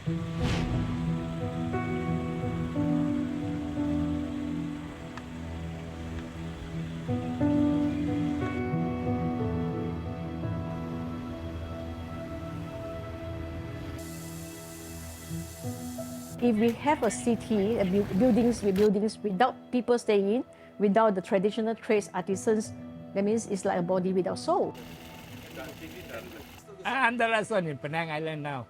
If we have a city, buildings without people staying in, without the traditional trades, artisans, that means it's like a body without soul. I'm the last one in Penang Island now.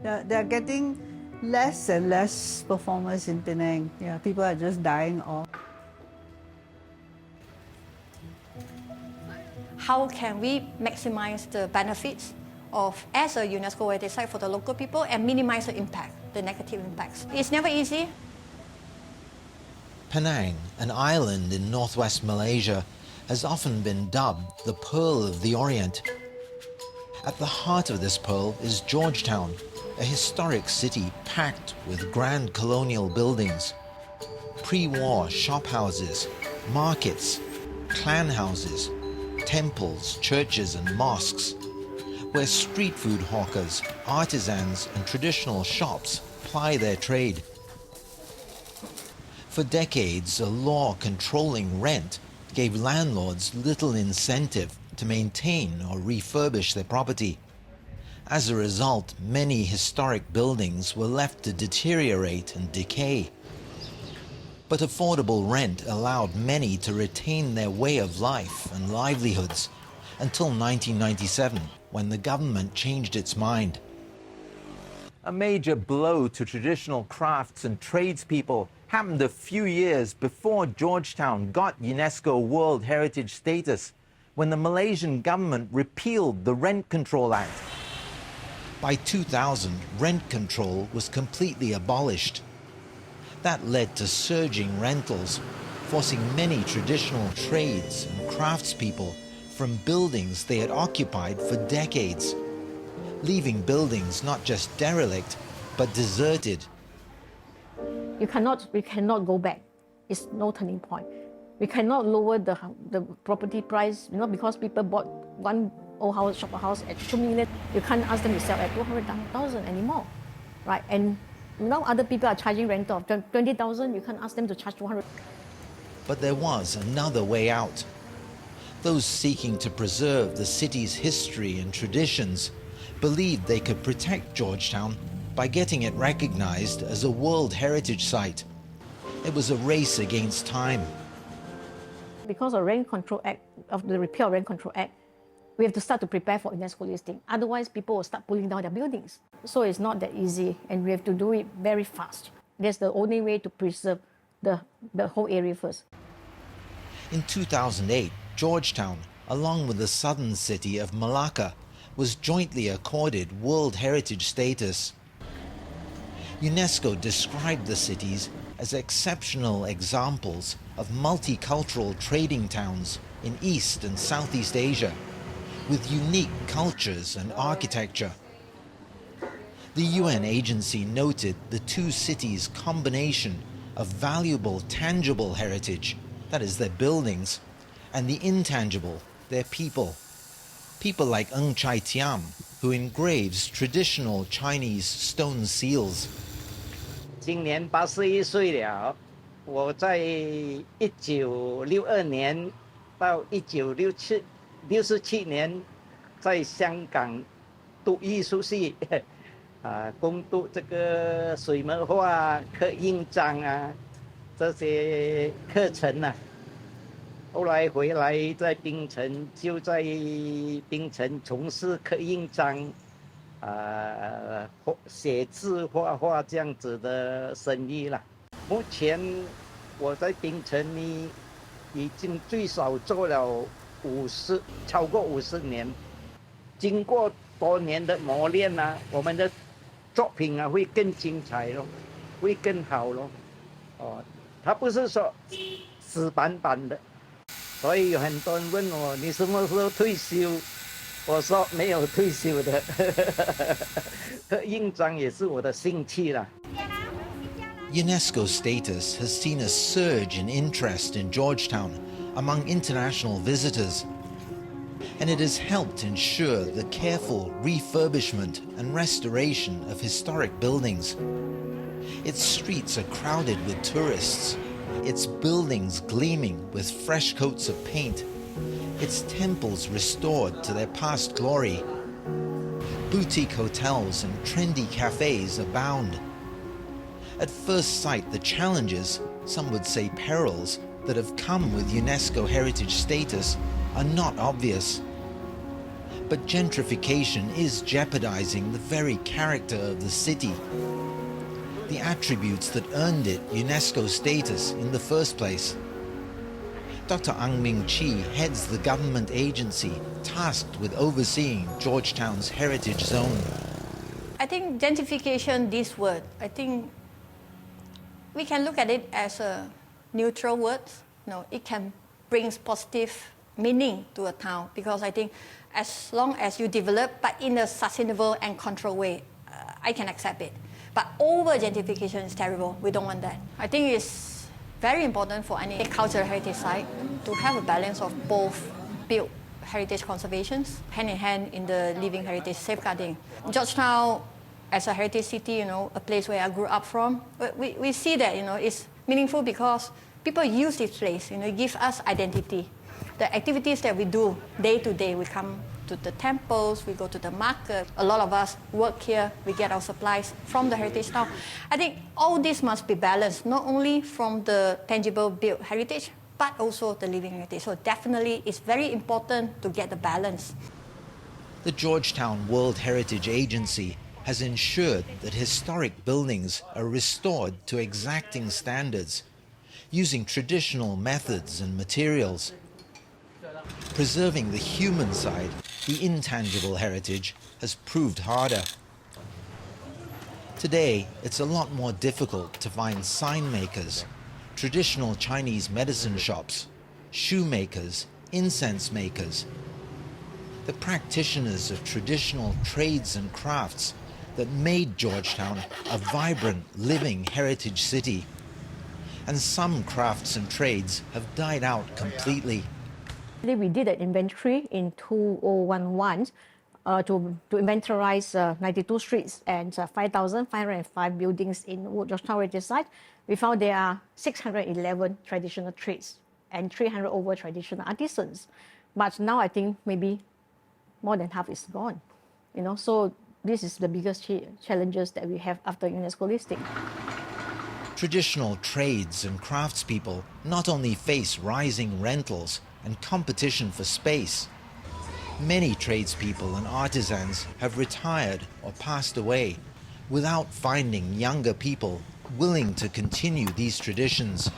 They're getting less and less performers in Penang. Yeah, people are just dying off. How can we maximize the benefits of as a UNESCO Heritage Site for the local people and minimize the impact, the negative impacts? It's never easy. Penang, an island in northwest Malaysia, has often been dubbed the Pearl of the Orient. At the heart of this pearl is Georgetown, a historic city packed with grand colonial buildings, pre-war shophouses, markets, clan houses, temples, churches and mosques, where street food hawkers, artisans and traditional shops ply their trade. For decades, a law controlling rent gave landlords little incentive to maintain or refurbish their property. As a result, many historic buildings were left to deteriorate and decay. But affordable rent allowed many to retain their way of life and livelihoods until 1997, when the government changed its mind. A major blow to traditional crafts and tradespeople happened a few years before Georgetown got UNESCO World Heritage status, when the Malaysian government repealed the Rent Control Act. By 2000, rent control was completely abolished. That led to surging rentals, forcing many traditional trades and craftspeople from buildings they had occupied for decades, leaving buildings not just derelict, but deserted. We cannot go back. It's no turning point. We cannot lower the property price, because people bought one old house, shop house at 2 million. You can't ask them to sell at 200,000 anymore, right? And now other people are charging rent of 20,000. You can't ask them to charge 200. But there was another way out. Those seeking to preserve the city's history and traditions believed they could protect Georgetown by getting it recognized as a World Heritage Site. It was a race against time. Because of Rent Control Act, of the repeal of Rent Control Act, we have to start to prepare for UNESCO listing. Otherwise, people will start pulling down their buildings. So it's not that easy, and we have to do it very fast. That's the only way to preserve the whole area first. In 2008, Georgetown, along with the southern city of Malacca, was jointly accorded World Heritage status. UNESCO described the cities as exceptional examples of multicultural trading towns in East and Southeast Asia, with unique cultures and architecture. The UN agency noted the two cities' combination of valuable tangible heritage, that is their buildings, and the intangible, their people. People like Ng Chai Tiam, who engraves traditional Chinese stone seals. 今年81岁了，我在1962年到1967年在香港读艺术系，攻读这个水墨画、刻印章啊这些课程啊。后来回来在槟城，就在槟城从事刻印章。 写字、画画这样子的生意啦。目前我在槟城呢，已经最少做了超过50年。经过多年的磨练啊，我们的作品啊会更精彩咯，会更好咯。哦，它不是说死板板的，所以有很多人问我你什么时候退休？ 我说没有退休的，印章也是我的兴趣啦。 UNESCO status has seen a surge in interest in Georgetown among international visitors. And it has helped ensure the careful refurbishment and restoration of historic buildings. Its streets are crowded with tourists, its buildings gleaming with fresh coats of paint, its temples restored to their past glory. Boutique hotels and trendy cafes abound. At first sight, the challenges, some would say perils, that have come with UNESCO heritage status are not obvious. But gentrification is jeopardizing the very character of the city, the attributes that earned it UNESCO status in the first place. Dr. Ang Ming Chi heads the government agency tasked with overseeing Georgetown's heritage zone. I think gentrification, this word, I think we can look at it as a neutral word. It can bring positive meaning to a town, because I think as long as you develop, but in a sustainable and controlled way, I can accept it. But over gentrification is terrible. We don't want that. I think it's very important for any cultural heritage site to have a balance of both built heritage conservations, hand in hand in the living heritage safeguarding. Georgetown, as a heritage city, a place where I grew up from, we see that, it's meaningful because people use this place, it gives us identity. The activities that we do day to day, we come to the temples, we go to the market. A lot of us work here, we get our supplies from the heritage town. I think all this must be balanced, not only from the tangible built heritage, but also the living heritage. So definitely it's very important to get the balance. The Georgetown World Heritage Agency has ensured that historic buildings are restored to exacting standards, using traditional methods and materials. Preserving the human side, the intangible heritage, has proved harder. Today, it's a lot more difficult to find sign makers, traditional Chinese medicine shops, shoemakers, incense makers, the practitioners of traditional trades and crafts that made Georgetown a vibrant, living heritage city. And some crafts and trades have died out completely. We did an inventory in 2011 to inventorize 92 streets and 5,505 buildings in Georgetown Heritage Site. We found there are 611 traditional trades and 300 over traditional artisans. But now I think maybe more than half is gone. So this is the biggest challenges that we have after UNESCO listing. Traditional trades and craftspeople not only face rising rentals and competition for space. Many tradespeople and artisans have retired or passed away without finding younger people willing to continue these traditions.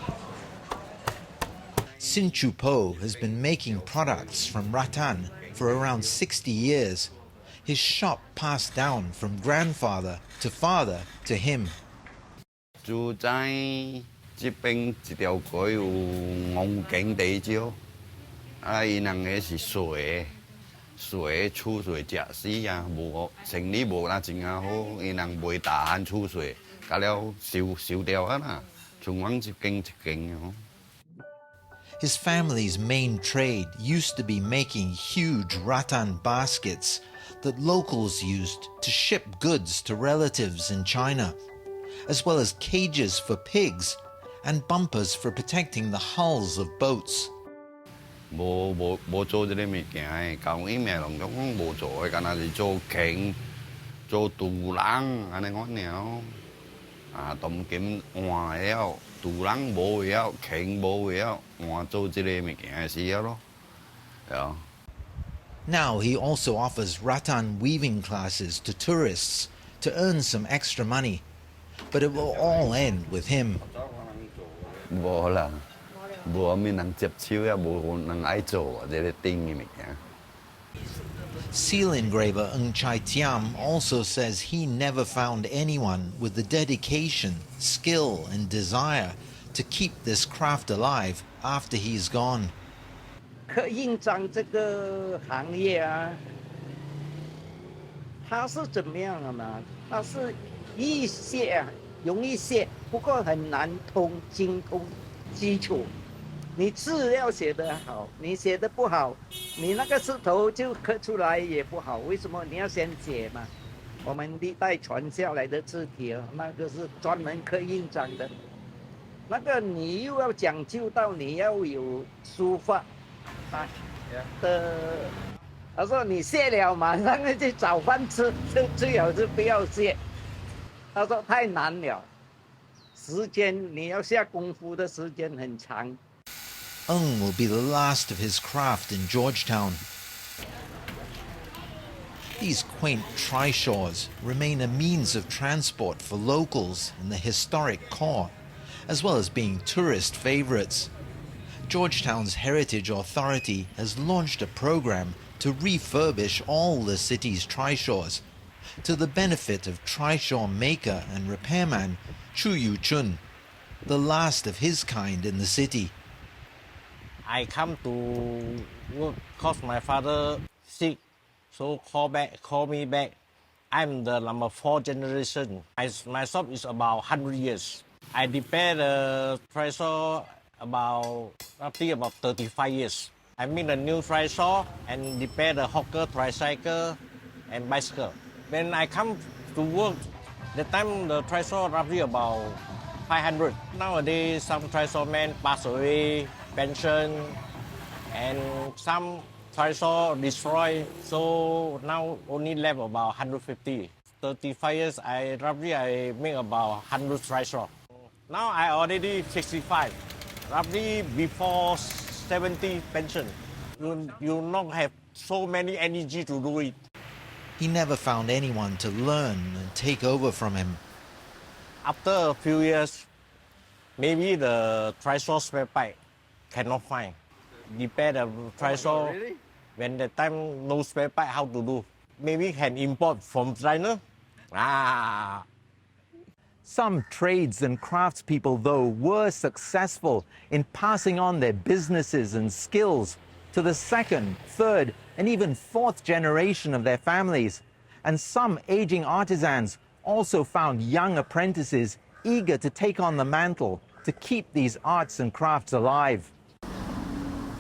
Sin Chu Po has been making products from rattan for around 60 years. His shop passed down from grandfather to father to him. 住在这边一条街有5间地少，伊人个是水储水食死啊，无生理无那真啊好，伊人卖大汉储水，甲了收掉啊啦，剩阮一间一间哦。 His family's main trade used to be making huge rattan baskets that locals used to ship goods to relatives in China, as well as cages for pigs and bumpers for protecting the hulls of boats. 無做這啲物件誒，舊年咪龍總無做嘅，敢若是做鯨、做杜冷，安尼款爾。啊，當今換了，杜冷無了，鯨無了，換做這啲物件是了咯，係。 Now he also offers rattan weaving classes to tourists to earn some extra money, but it will all end with him. 無啦，無咪人接手呀，無人愛做這啲釘嘅物件。 Seal engraver Ng Chai Tiam also says he never found anyone with the dedication, skill and desire to keep this craft alive after he's gone. 刻印章这个行业啊，它是怎么样的呢？它是易学啊，容易学，不过很难精通基础。你资料写得好，你写得不好，你那个石头就刻出来也不好，为什么你要先写嘛？我们历代传下来的字体啊，那个是专门刻印章的，那个你又要讲究到你要有书法的。他说你谢了马上去找饭吃，最好是不要谢。他说太难了，时间你要下功夫的时间很长。Ng will be the last of his craft in Georgetown. These quaint trishaws remain a means of transport for locals in the historic core, as well as being tourist favorites. Georgetown's Heritage Authority has launched a program to refurbish all the city's trishaws to the benefit of trishaw maker and repairman Chu Yu Chun, the last of his kind in the city. I come to work because my father sick, so call me back. I'm the number 4 generation. My shop is about 100 years. I repair the trishaw roughly about 35 years. I make a new trishaw and repair the hawker tricycle and bicycle. When I come to work, the time the trishaw roughly about 500. Nowadays, some trishaw men pass away, pension, and some trishaw destroyed. So now only left about 150. 35 years, I make about 100 trishaw. Now I already 65. Roughly before 70 pension. You not have so many energy to do it. He never found anyone to learn and take over from him. After a few years, maybe the trishaw spare part cannot find. Repair the trishaw. Really? When the time no spare part, how to do? Maybe can import from China. Some trades and craftspeople, though, were successful in passing on their businesses and skills to the second, third, and even fourth generation of their families. And some aging artisans also found young apprentices eager to take on the mantle to keep these arts and crafts alive.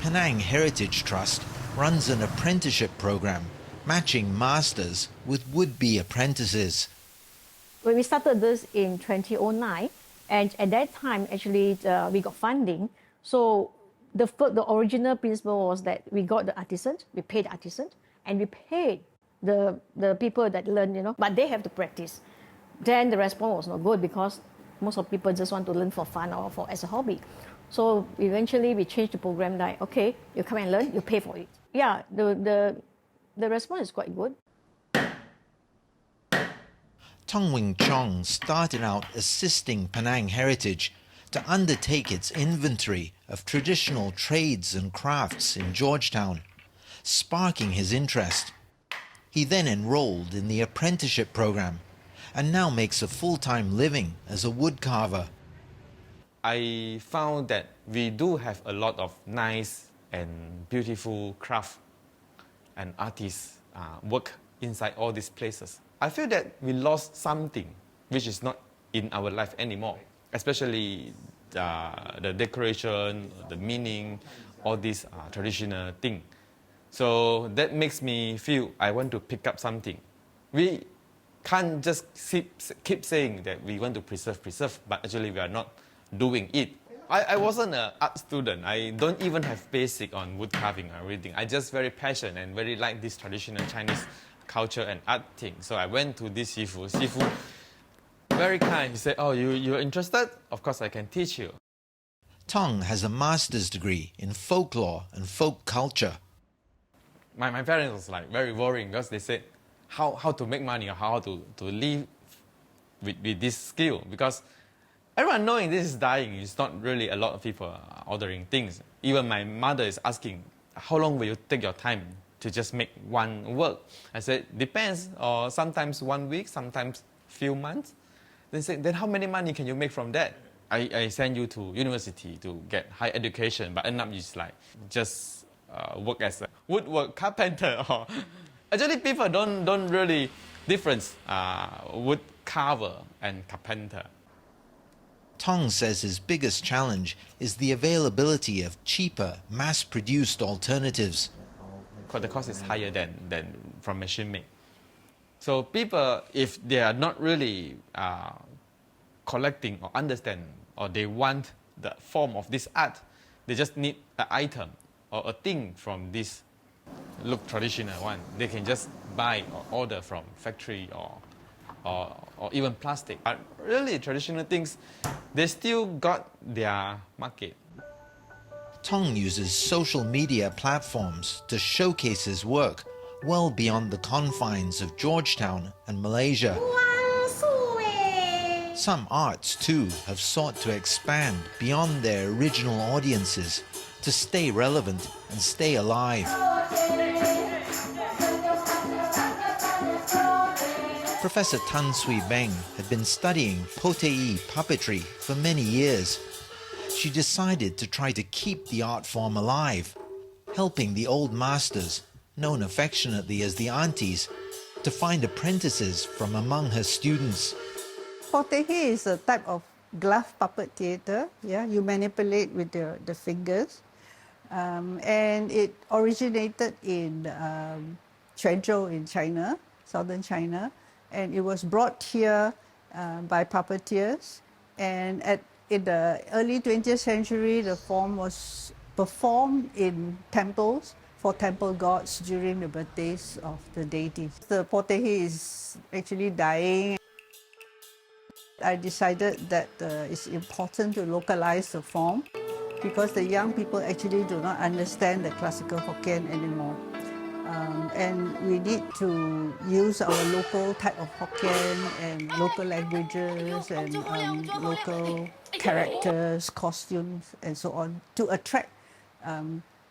Penang Heritage Trust runs an apprenticeship program, matching masters with would-be apprentices. When we started this in 2009, and at that time, actually, we got funding. So the original principle was that we got the artisan, we paid the artisan, and we paid the people that learn, but they have to practice. Then the response was not good because most of people just want to learn for fun or as a hobby. So eventually we changed the program like, okay, you come and learn, you pay for it. Yeah, the response is quite good. Tong Wing Chong started out assisting Penang Heritage to undertake its inventory of traditional trades and crafts in Georgetown, sparking his interest. He then enrolled in the apprenticeship program and now makes a full-time living as a woodcarver. I found that we do have a lot of nice and beautiful craft and artists work inside all these places. I feel that we lost something which is not in our life anymore, especially the decoration, the meaning, all these traditional things. So that makes me feel I want to pick up something. We can't just keep saying that we want to preserve, but actually we are not doing it. I wasn't an art student. I don't even have basic on wood carving or reading. I just very passionate and very like this traditional Chinese culture and art thing. So I went to this Sifu. Sifu, very kind. He said, oh, you're interested? Of course I can teach you. Tong has a master's degree in folklore and folk culture. My parents was like very worrying because they said how to make money or how to live with this skill, because everyone knowing this is dying. It's not really a lot of people are ordering things. Even my mother is asking, how long will you take your time to just make one work? I said, depends, or sometimes 1 week, sometimes few months. They said, then how many money can you make from that? I send you to university to get high education, but end up just work as a woodwork carpenter. Or actually, people don't really difference wood carver and carpenter. Tong says his biggest challenge is the availability of cheaper, mass-produced alternatives. because the cost is higher than from machine made. So people, if they are not really collecting or understand, or they want the form of this art, they just need an item or a thing from this look traditional one. They can just buy or order from factory or even plastic. But really traditional things, they still got their market. Tong uses social media platforms to showcase his work well beyond the confines of Georgetown and Malaysia. Some arts, too, have sought to expand beyond their original audiences to stay relevant and stay alive. Professor Tan Sui Beng had been studying Potehi puppetry for many years. She decided to try to keep the art form alive, helping the old masters, known affectionately as the aunties, to find apprentices from among her students. Potehi is a type of glove puppet theatre. Yeah, you manipulate with the fingers. And it originated in Quanzhou in China, southern China. And it was brought here by puppeteers. And in the early 20th century, the form was performed in temples for temple gods during the birthdays of the deities. The Potehi is actually dying. I decided that it's important to localize the form because the young people actually do not understand the classical Hokkien anymore. And we need to use our local type of Hokkien and local languages and local characters, costumes, and so on to attract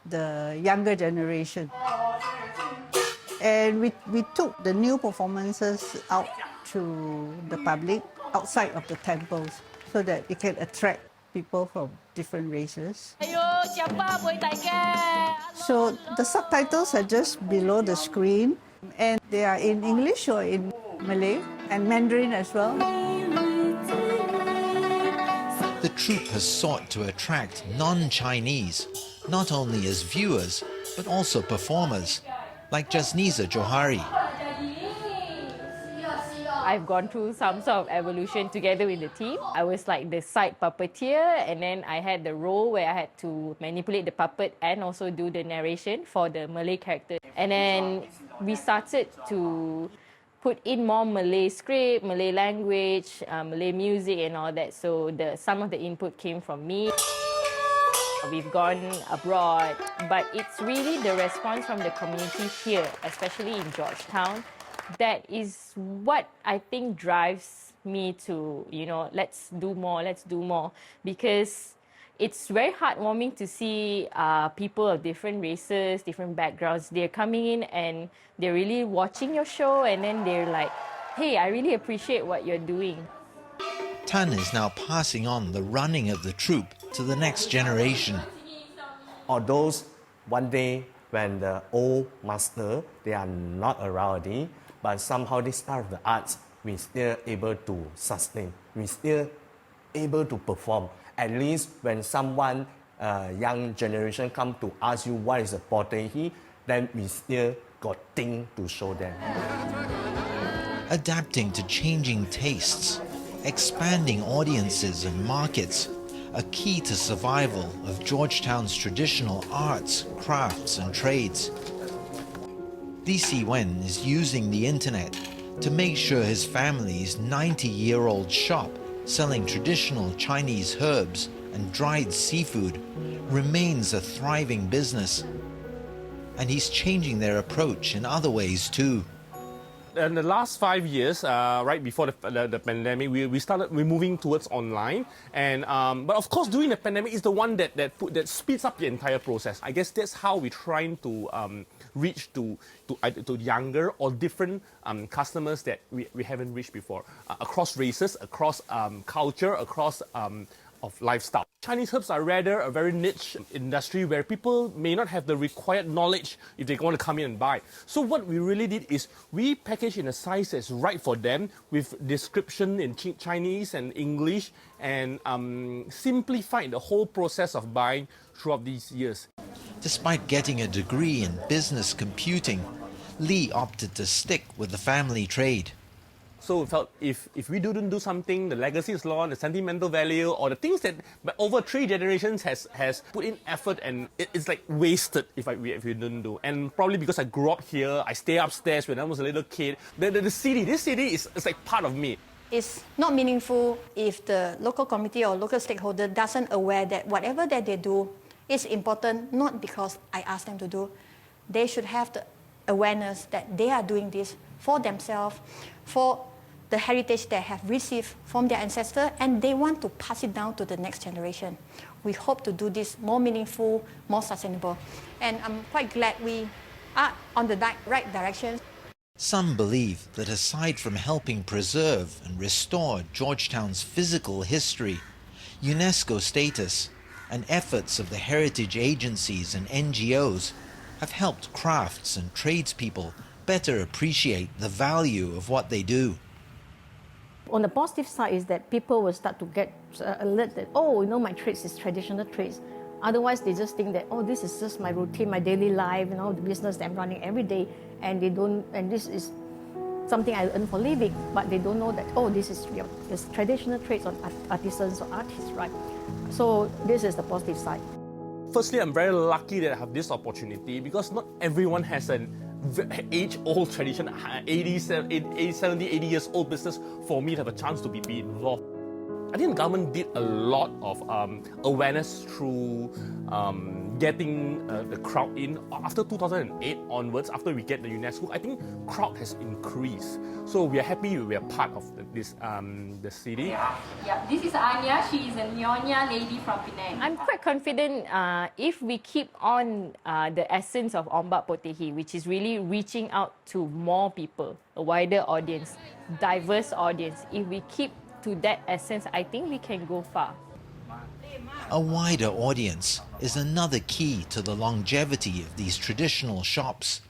the younger generation. And we took the new performances out to the public outside of the temples so that it can attract people from different races. So the subtitles are just below the screen and they are in English or in Malay and Mandarin as well. The troupe has sought to attract non-Chinese, not only as viewers, but also performers, like Jasniza Johari. I've gone through some sort of evolution together with the team. I was like the side puppeteer, and then I had the role where I had to manipulate the puppet and also do the narration for the Malay character. And then we started to put in more Malay script, Malay language, Malay music and all that. So some of the input came from me. We've gone abroad, but it's really the response from the community here, especially in Georgetown, that is what I think drives me to, let's do more. Because it's very heartwarming to see people of different races, different backgrounds. They're coming in and they're really watching your show and then they're like, hey, I really appreciate what you're doing. Tan is now passing on the running of the troupe to the next generation. Although one day when the old master, they are not around already, but somehow this part of the arts, we still able to sustain. We still able to perform. At least when someone, young generation come to ask you what is a Potehi, then we still got things to show them. Adapting to changing tastes, expanding audiences and markets, a key to survival of Georgetown's traditional arts, crafts and trades. DC Wen is using the internet to make sure his family's 90-year-old shop selling traditional Chinese herbs and dried seafood remains a thriving business. And he's changing their approach in other ways too. In the last 5 years, right before the pandemic, we're moving towards online. And but of course, during the pandemic is the one that speeds up the entire process. I guess that's how we're trying to reach to younger or different customers that we haven't reached before, across races, across culture, across of lifestyle. Chinese herbs are rather a very niche industry where people may not have the required knowledge if they want to come in and buy. So what we really did is we packaged in a size that's right for them with description in Chinese and English and simplified the whole process of buying throughout these years. Despite getting a degree in business computing, Lee opted to stick with the family trade. So we felt if we didn't do something, the legacy is lost, the sentimental value, or the things that over 3 generations has put in effort, and it's like wasted if we didn't do. And probably because I grew up here, I stay upstairs when I was a little kid. This city is like part of me. It's not meaningful if the local community or local stakeholder doesn't aware that whatever that they do is important, not because I ask them to do. They should have the awareness that they are doing this for themselves, for the heritage they have received from their ancestors, and they want to pass it down to the next generation. We hope to do this more meaningful, more sustainable. And I'm quite glad we are on the right direction. Some believe that aside from helping preserve and restore Georgetown's physical history, UNESCO status and efforts of the heritage agencies and NGOs have helped crafts and tradespeople better appreciate the value of what they do. On the positive side is that people will start to get alert that, oh, you know, my trades is traditional trades. Otherwise, they just think that, oh, this is just my routine, my daily life, you know, the business that I'm running every day, and they don't, and this is something I earn for living, but they don't know that, oh, this is traditional trades or artisans or artists, right? So this is the positive side. Firstly, I'm very lucky that I have this opportunity because not everyone has an age-old tradition, 70, 80 years old business for me to have a chance to be involved. I think the government did a lot of awareness through getting the crowd in. After 2008 onwards, after we get the UNESCO, I think crowd has increased. So we are happy we are part of the city. Yeah, this is Anya. She is a Nyonya lady from Penang. I'm quite confident if we keep on the essence of Ombak Potehi, which is really reaching out to more people, a wider audience, diverse audience. If we keep to that essence, I think we can go far. A wider audience is another key to the longevity of these traditional shops.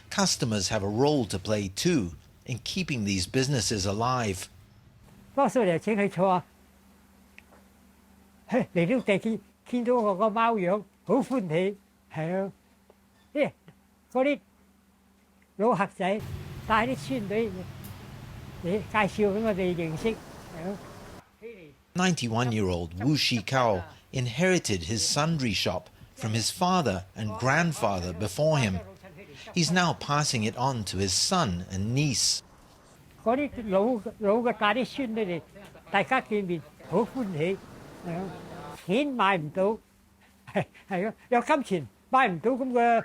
Customers have a role to play too in keeping these businesses alive. 多數嚟請佢坐啊！嚟到地見到我個貓樣，好歡喜，係啊！嗰啲老客仔帶啲孫女嚟介紹俾我哋認識，係啊！ 91-year-old Wu Shikao inherited his sundry shop from his father and grandfather before him. He's now passing it on to his son and niece. 嗰啲老嘅帶啲孫女嚟，大家見面好歡喜，係啊！錢買唔到，係啊！有金錢買唔到咁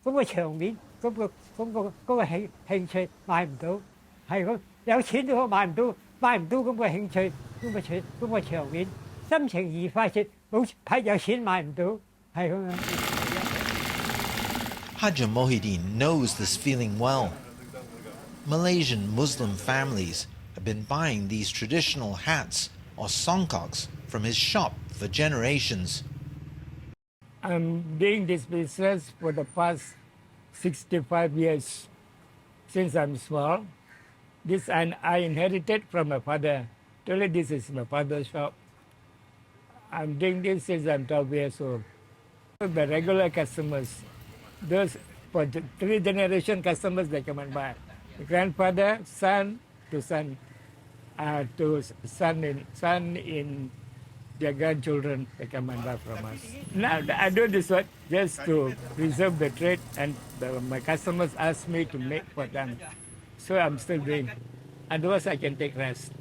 嘅場面，咁個興趣買唔到，係咁有錢都買唔到咁嘅興趣。 咁嘅場面，心情愉快些，有錢買唔到，係咁樣。Haja Mohideen knows this feeling well. Malaysian Muslim families have been buying these traditional hats or songkoks from his shop for generations. I'm doing this business for the past 65 years since I'm small. This and I inherited from my father. Actually, this is my father's shop. I'm doing this since I'm 12 years old. The regular customers, those for 3 generation customers, they come and buy. The grandfather, son to son in their grandchildren, they come and buy from us. Now I do this work just to preserve the trade, and my customers ask me to make for them. So I'm still doing. Otherwise, I can take rest.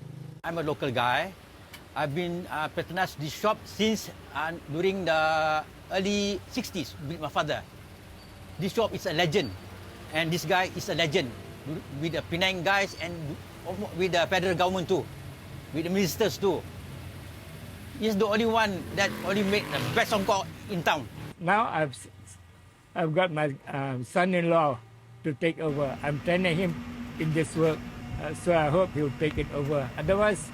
I'm a local guy. I've been patronized this shop since during the early 60s with my father. This shop is a legend, and this guy is a legend with the Penang guys and with the federal government too, with the ministers too. He's the only one that only made the best songkok in town. Now I've got my son-in-law to take over. I'm training him in this work. So I hope he'll take it over. Otherwise,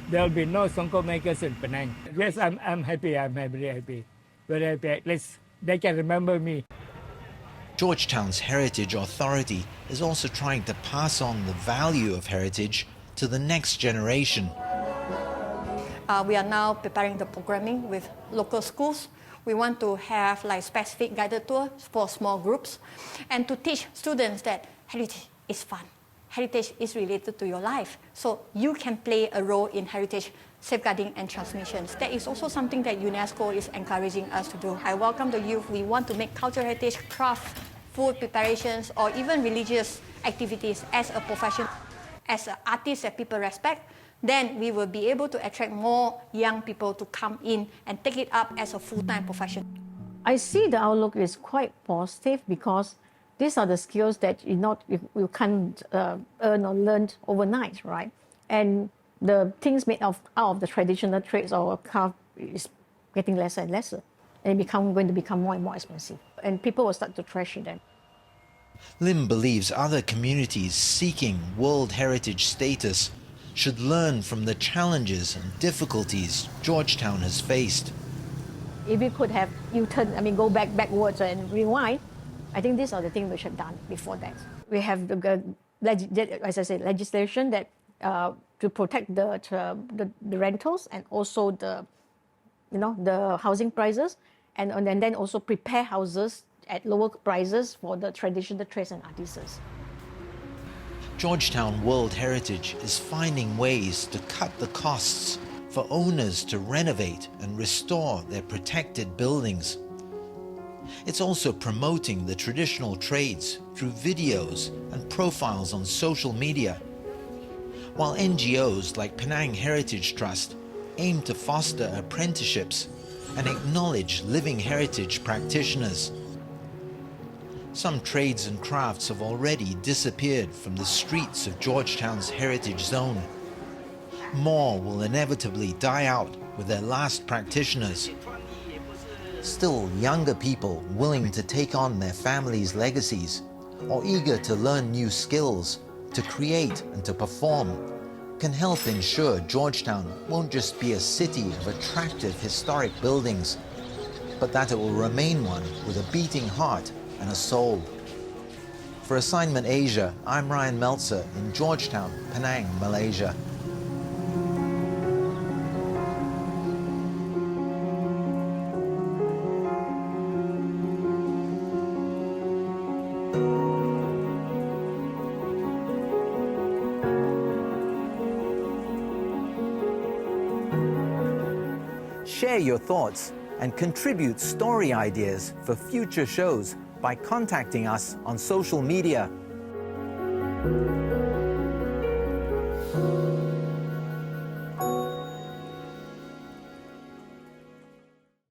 there'll be no songkok makers in Penang. Yes, I'm happy. I'm very happy. Very happy. At least they can remember me. Georgetown's Heritage Authority is also trying to pass on the value of heritage to the next generation. We are now preparing the programming with local schools We want to have like specific guided tours for small groups and to teach students that heritage is fun. Heritage is related to your life. So you can play a role in heritage safeguarding and transmissions. That is also something that UNESCO is encouraging us to do. I welcome the youth. We want to make cultural heritage, craft, food preparations, or even religious activities as a profession, as an artist that people respect. Then we will be able to attract more young people to come in and take it up as a full-time profession. I see the outlook is quite positive because these are the skills that you can't earn or learn overnight, right? And the things made out of the traditional trades or craft is getting lesser and lesser, and going to become more and more expensive. And people will start to trash it then. Lim believes other communities seeking World Heritage status should learn from the challenges and difficulties Georgetown has faced. If we could have go backwards and rewind, I think these are the things we should have done before that. We have, as I said, legislation that to protect the rentals and also the housing prices, and then also prepare houses at lower prices for the traditional trades and artisans. Georgetown World Heritage is finding ways to cut the costs for owners to renovate and restore their protected buildings. It's also promoting the traditional trades through videos and profiles on social media, while NGOs like Penang Heritage Trust aim to foster apprenticeships and acknowledge living heritage practitioners. Some trades and crafts have already disappeared from the streets of Georgetown's heritage zone. More will inevitably die out with their last practitioners. Still, younger people willing to take on their families' legacies or eager to learn new skills, to create and to perform, can help ensure Georgetown won't just be a city of attractive historic buildings, but that it will remain one with a beating heart and a soul. For Assignment Asia, I'm Ryan Meltzer in Georgetown, Penang, Malaysia. Share your thoughts and contribute story ideas for future shows by contacting us on social media.